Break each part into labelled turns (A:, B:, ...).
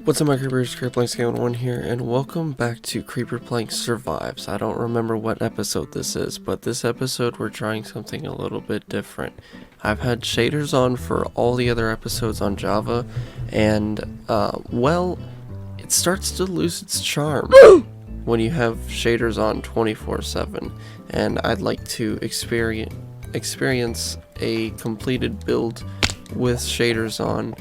A: What's up, my Creepers? Creeperplanks Game 1 here, and welcome back to Creeperplanks Survives. I don't remember what episode this is, but this episode we're trying something a little bit different. I've had shaders on for all the other episodes on Java, and, well, it starts to lose its charm when you have shaders on 24/7, and I'd like to experience a completed build with shaders on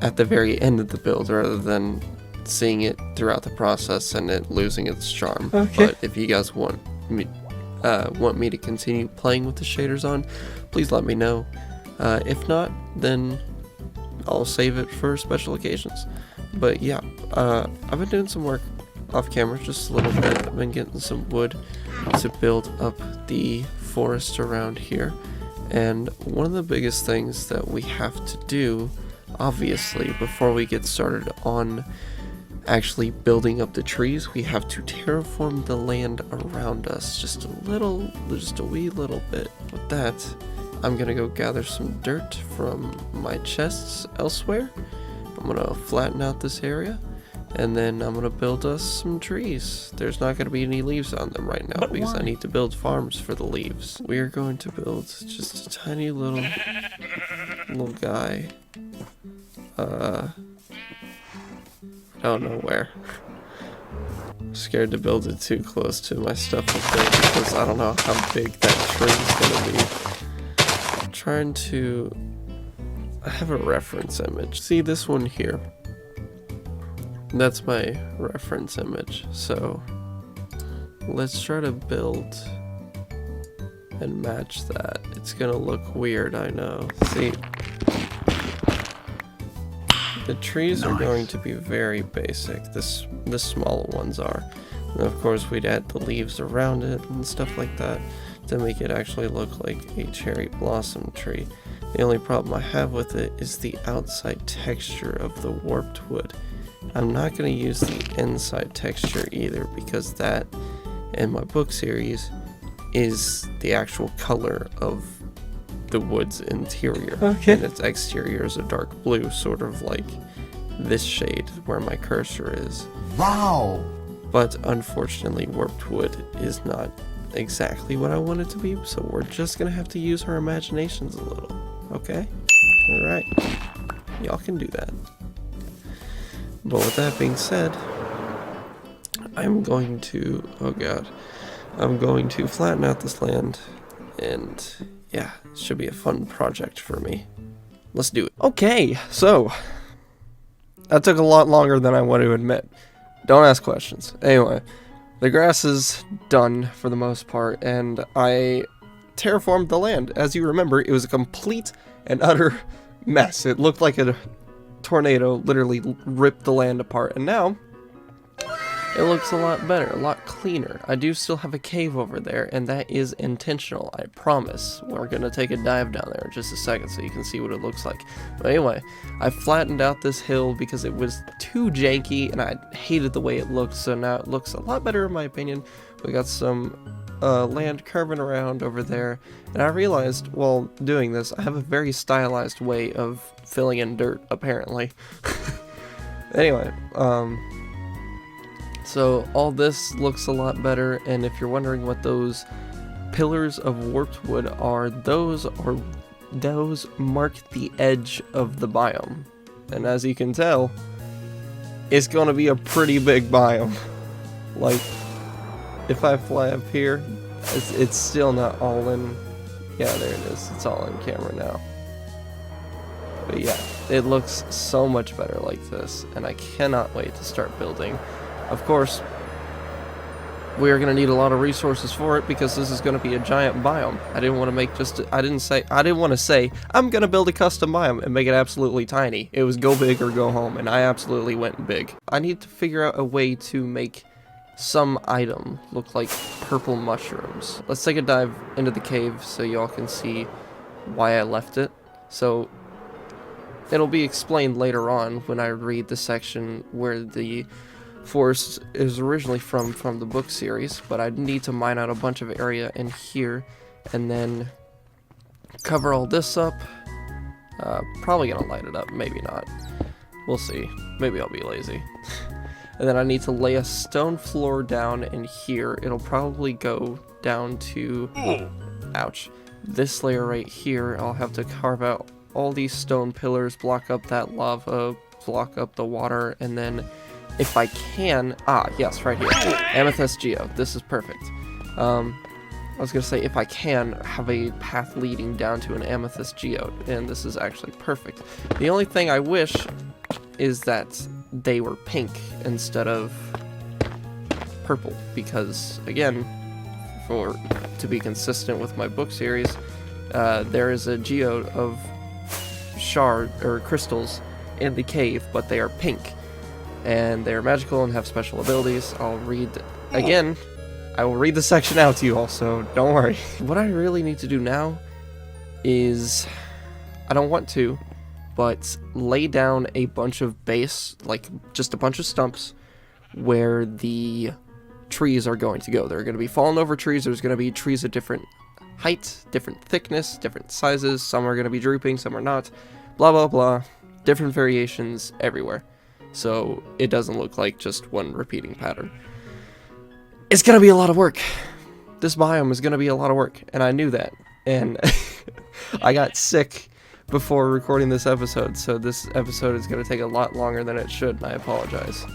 A: at the very end of the build rather than seeing it throughout the process and it losing its charm.
B: Okay.
A: But if you guys want me to continue playing with the shaders on, please let me know. If not, then I'll save it for special occasions. But yeah, I've been doing some work off camera, just a little bit. I've been getting some wood to build up the forest around here. And one of the biggest things that we have to do, obviously, before we get started on actually building up the trees, we have to terraform the land around us just a wee little bit. With that, I'm gonna go gather some dirt from my chests elsewhere. I'm gonna flatten out this area, and then I'm gonna build us some trees. There's not gonna be any leaves on them right now because I need to build farms for the leaves. We are going to build just a tiny little guy. I don't know where. I'm scared to build it too close to my stuff up there because I don't know how big that tree is gonna be. I'm trying to have a reference image. See this one here? That's my reference image. So let's try to build and match that. It's gonna look weird, I know. See, the trees are going to be very basic. The smaller ones are. And of course we'd add the leaves around it and stuff like that to make it actually look like a cherry blossom tree. The only problem I have with it is the outside texture of the warped wood. I'm not going to use the inside texture either because that, in my book series, is the actual color of the wood's interior.
B: Okay.
A: And its exterior is a dark blue, sort of like this shade where my cursor is.
B: Wow!
A: But unfortunately, warped wood is not exactly what I want it to be, so we're just gonna have to use our imaginations a little. Okay? Alright. Y'all can do that. But with that being said, I'm going to flatten out this land, and yeah, it should be a fun project for me. Let's do it. Okay, so that took a lot longer than I want to admit. Don't ask questions. Anyway, the grass is done for the most part, and I terraformed the land. As you remember, it was a complete and utter mess. It looked like a tornado literally ripped the land apart, and now it looks a lot better, a lot cleaner. I do still have a cave over there, and that is intentional, I promise. We're gonna take a dive down there in just a second so you can see what it looks like. But anyway, I flattened out this hill because it was too janky, and I hated the way it looked, so now it looks a lot better in my opinion. We got some land curving around over there, and I realized while doing this, I have a very stylized way of filling in dirt, apparently. Anyway, so all this looks a lot better, and if you're wondering what those pillars of warped wood are, those mark the edge of the biome. And as you can tell, it's gonna be a pretty big biome. Like, if I fly up here, it's still not all in. Yeah, there it is. It's all in camera now. But yeah, it looks so much better like this, and I cannot wait to start building. Of course, we are going to need a lot of resources for it because this is going to be a giant biome. I didn't want to say I'm going to build a custom biome and make it absolutely tiny. It was go big or go home, and I absolutely went big. I need to figure out a way to make some item look like purple mushrooms. Let's take a dive into the cave so y'all can see why I left it. So it'll be explained later on when I read the section where the forest is originally from the book series, but I need to mine out a bunch of area in here and then cover all this up. Probably gonna light it up, maybe not. We'll see. Maybe I'll be lazy. And then I need to lay a stone floor down in here. It'll probably go down to, ouch, this layer right here. I'll have to carve out all these stone pillars, block up that lava, block up the water, and then if I can, yes, right here, amethyst geode. This is perfect. I was gonna say, if I can, have a path leading down to an amethyst geode, and this is actually perfect. The only thing I wish is that they were pink instead of purple, because again, to be consistent with my book series, there is a geode of crystals in the cave, but they are pink, and they are magical and have special abilities. I'll read again. I will read the section out to you all, so don't worry. What I really need to do now is, I don't want to, but lay down a bunch of base, like just a bunch of stumps, where the trees are going to go. There are going to be fallen over trees. There's going to be trees of different height, different thickness, different sizes. Some are going to be drooping, some are not. Blah, blah, blah. Different variations everywhere. So it doesn't look like just one repeating pattern. It's going to be a lot of work. This biome is going to be a lot of work, and I knew that. And I got sick before recording this episode, so this episode is going to take a lot longer than it should, and I apologize.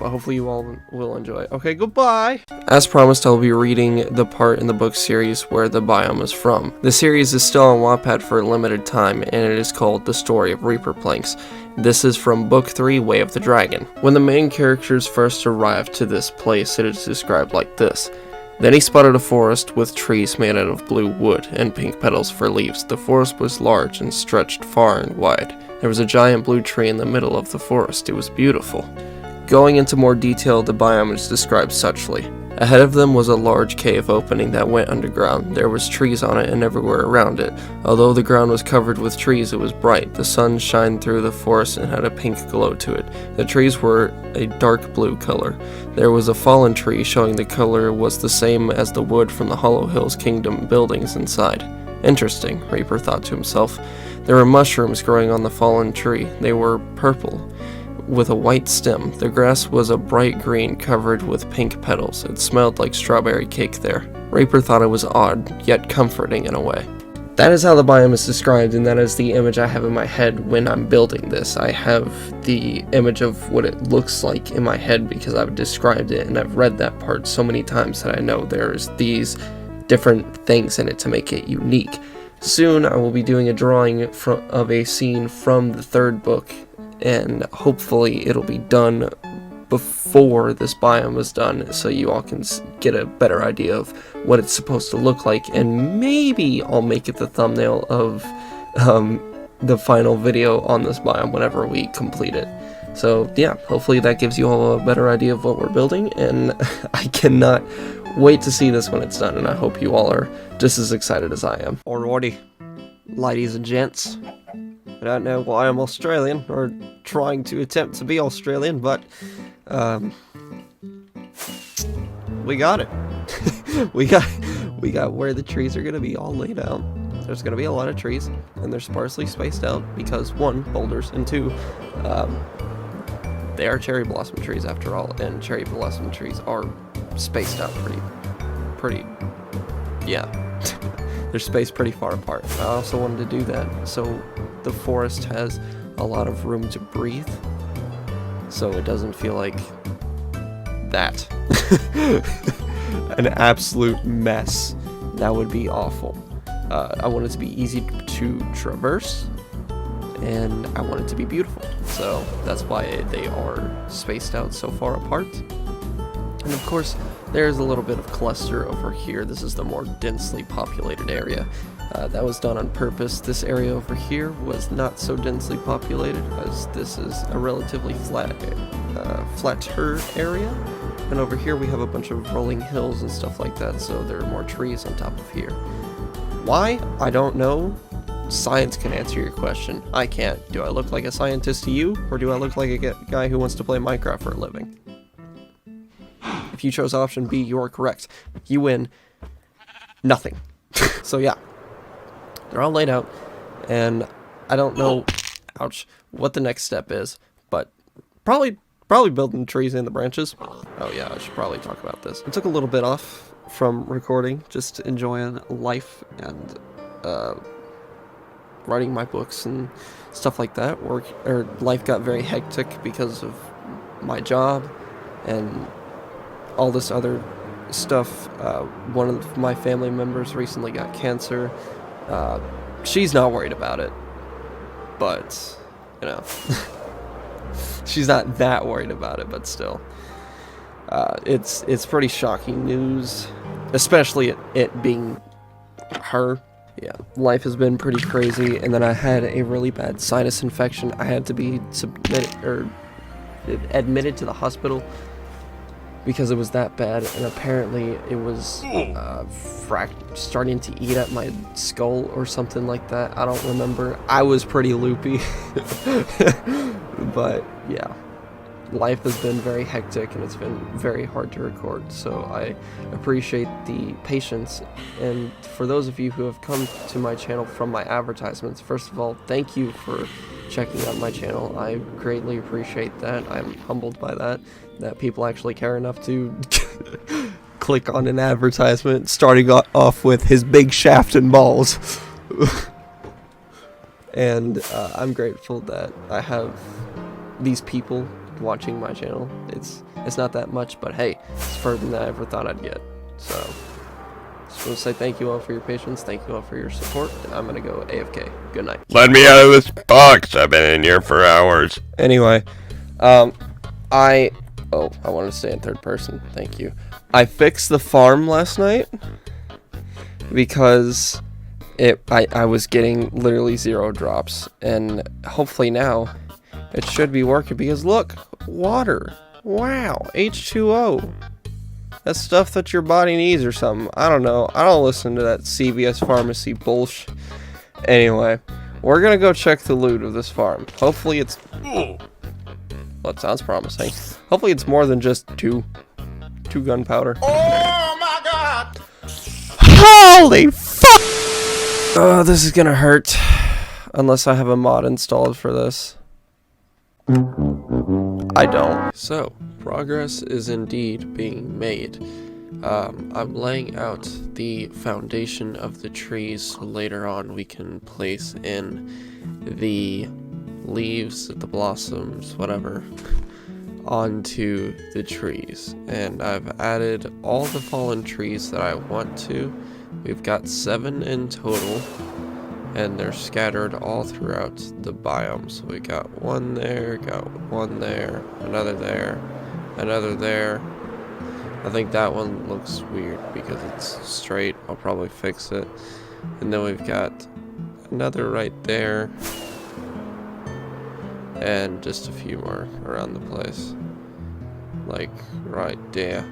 A: But hopefully you all will enjoy it. Okay, goodbye! As promised, I'll be reading the part in the book series where the biome is from. The series is still on Wattpad for a limited time, and it is called The Story of Creeperplanks. This is from Book 3, Way of the Dragon. When the main characters first arrived to this place, it is described like this. Then he spotted a forest with trees made out of blue wood and pink petals for leaves. The forest was large and stretched far and wide. There was a giant blue tree in the middle of the forest. It was beautiful. Going into more detail, the biome is described suchly. Ahead of them was a large cave opening that went underground. There was trees on it and everywhere around it. Although the ground was covered with trees, it was bright. The sun shined through the forest and had a pink glow to it. The trees were a dark blue color. There was a fallen tree showing the color was the same as the wood from the Hollow Hills Kingdom buildings inside. Interesting, Reaper thought to himself. There were mushrooms growing on the fallen tree. They were purple, with a white stem. The grass was a bright green covered with pink petals. It smelled like strawberry cake there. Reaper thought it was odd, yet comforting in a way. That is how the biome is described, and that is the image I have in my head when I'm building this. I have the image of what it looks like in my head because I've described it and I've read that part so many times that I know there's these different things in it to make it unique. Soon I will be doing a drawing of a scene from the third book, and hopefully it'll be done before this biome is done, so you all can get a better idea of what it's supposed to look like, and maybe I'll make it the thumbnail of the final video on this biome whenever we complete it. So yeah, hopefully that gives you all a better idea of what we're building, and I cannot wait to see this when it's done, and I hope you all are just as excited as I am. Alrighty, ladies and gents. I don't know why I'm Australian, or trying to attempt to be Australian, but, we got it. we got where the trees are gonna be all laid out. There's gonna be a lot of trees, and they're sparsely spaced out, because 1, boulders, and 2, they are cherry blossom trees after all, and cherry blossom trees are spaced out pretty, yeah. They're spaced pretty far apart. I also wanted to do that so the forest has a lot of room to breathe, so it doesn't feel like that. An absolute mess. That would be awful. I want it to be easy to traverse, and I want it to be beautiful. So that's why they are spaced out so far apart. And of course, there's a little bit of cluster over here. This is the more densely populated area. That was done on purpose. This area over here was not so densely populated, as this is a relatively flatter area. And over here we have a bunch of rolling hills and stuff like that, so there are more trees on top of here. Why? I don't know. Science can answer your question. I can't. Do I look like a scientist to you, or do I look like a guy who wants to play Minecraft for a living? If you chose option B, you are correct. You win nothing. So yeah, they're all laid out, and I don't know, ouch, what the next step is, but probably building trees in the branches. Oh yeah, I should probably talk about this. I took a little bit off from recording, just enjoying life and writing my books and stuff like that. Life got very hectic because of my job and all this other stuff. One of my family members recently got cancer. She's not worried about it, but you know, she's not that worried about it, but still, it's pretty shocking news, especially it being her. Yeah, life has been pretty crazy, and then I had a really bad sinus infection. I had to be admitted to the hospital because it was that bad, and apparently it was starting to eat at my skull or something like that. I don't remember. I was pretty loopy. But yeah, life has been very hectic and it's been very hard to record, so I appreciate the patience. And for those of you who have come to my channel from my advertisements, first of all, thank you for checking out my channel. I greatly appreciate that. I'm humbled by that people actually care enough to click on an advertisement starting off with his big shaft and balls. And I'm grateful that I have these people watching my channel. It's not that much, but hey, it's further than I ever thought I'd get. So just want to say thank you all for your patience, thank you all for your support, and I'm gonna go AFK. Good night.
B: Let me out of this box. I've been in here for hours.
A: Anyway, I wanted to stay in third person. Thank you. I fixed the farm last night because I was getting literally 0 drops, and hopefully now it should be working because look, water. Wow, H2O. That's stuff that your body needs or something. I don't know. I don't listen to that CVS pharmacy bullshit. Anyway, we're gonna go check the loot of this farm. Hopefully it's... Well, it sounds promising. Hopefully it's more than just two gunpowder.
B: Oh my god!
A: Holy fuck! Oh, this is gonna hurt. Unless I have a mod installed for this. I don't. So, progress is indeed being made. I'm laying out the foundation of the trees so later on we can place in the leaves, the blossoms, whatever, onto the trees. And I've added all the fallen trees that I want to. We've got 7 in total, and they're scattered all throughout the biome. So we got one there, got one there, another there, another there. I think that one looks weird because it's straight. I'll probably fix it. And then we've got another right there, and just a few more around the place, like right there.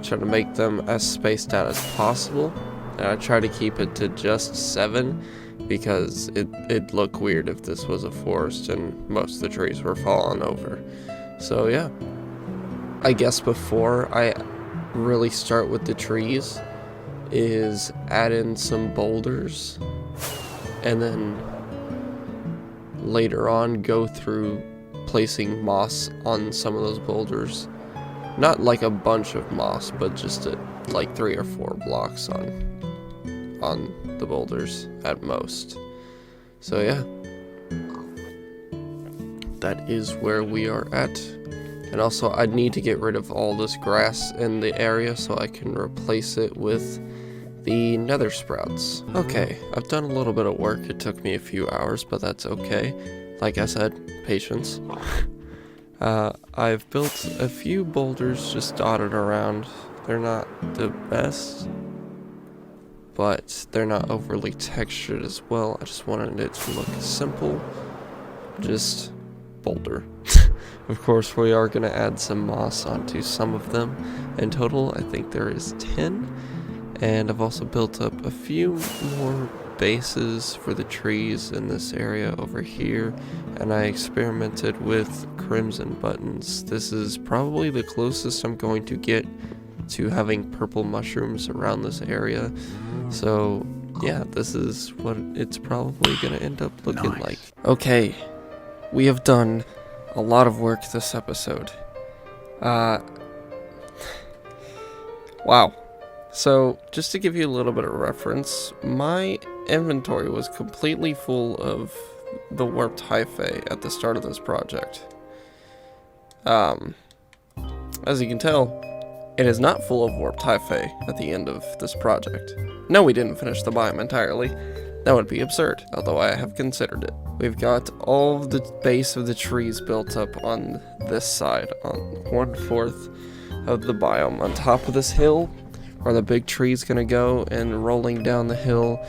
A: Try to make them as spaced out as possible, and I try to keep it to just 7 because it'd look weird if this was a forest and most of the trees were falling over. So yeah, I guess before I really start with the trees is add in some boulders, and then later on go through placing moss on some of those boulders. Not like a bunch of moss, but just like 3 or 4 blocks on the boulders at most. So yeah, that is where we are at. And also I need to get rid of all this grass in the area so I can replace it with the nether sprouts. Okay, I've done a little bit of work. It took me a few hours, but that's okay. Like I said, patience. I've built a few boulders just dotted around. They're not the best, but they're not overly textured as well. I just wanted it to look simple. Just boulder. Of course, we are going to add some moss onto some of them. In total, I think there is 10. And I've also built up a few more bases for the trees in this area over here, and I experimented with crimson buttons. This is probably the closest I'm going to get to having purple mushrooms around this area, so yeah, this is what it's probably gonna end up looking like. Okay, we have done a lot of work this episode. Wow. So, just to give you a little bit of reference, my inventory was completely full of the warped hyphae at the start of this project. As you can tell, it is not full of warped hyphae at the end of this project. No, we didn't finish the biome entirely. That would be absurd, although I have considered it. We've got all of the base of the trees built up on this side, on 1/4 of the biome. On top of this hill, where the big tree's gonna go, and rolling down the hill,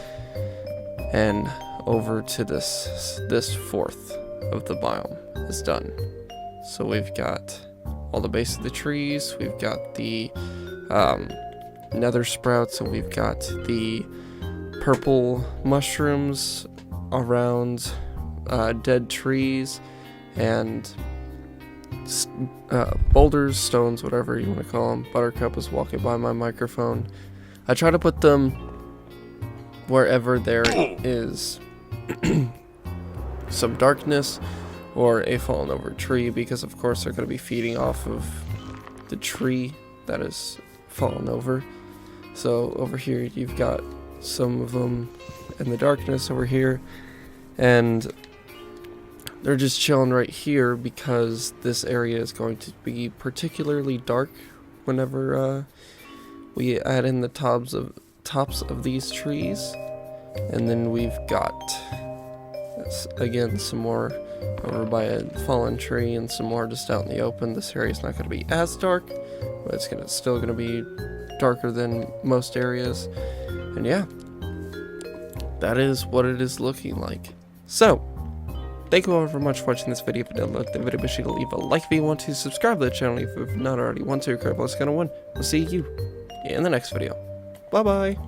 A: and over to this 1/4 of the biome is done. So we've got all the base of the trees, we've got the nether sprouts, and we've got the purple mushrooms around dead trees, and boulders, stones, whatever you want to call them. Buttercup is walking by my microphone. I try to put them wherever there is some darkness or a fallen over tree, because of course they're going to be feeding off of the tree that is fallen over. So over here you've got some of them in the darkness over here, and they're just chilling right here because this area is going to be particularly dark whenever we add in the tops of these trees. And then we've got, again, some more over by a fallen tree and some more just out in the open. This area is not going to be as dark, but it's still going to be darker than most areas. And yeah, that is what it is looking like. So, thank you all very much for watching this video. If you did like the video, be sure to leave a like if you want to, subscribe to the channel if you've not already want to. Creeperplanks kind of one. We'll see you in the next video. Bye bye.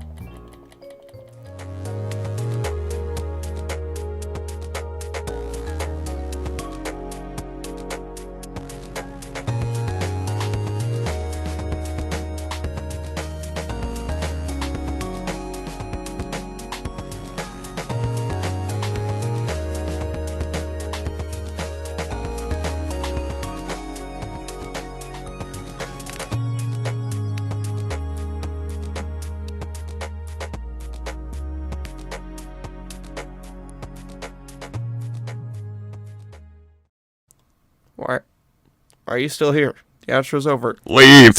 A: Why are you still here? The outro's over.
B: Leave!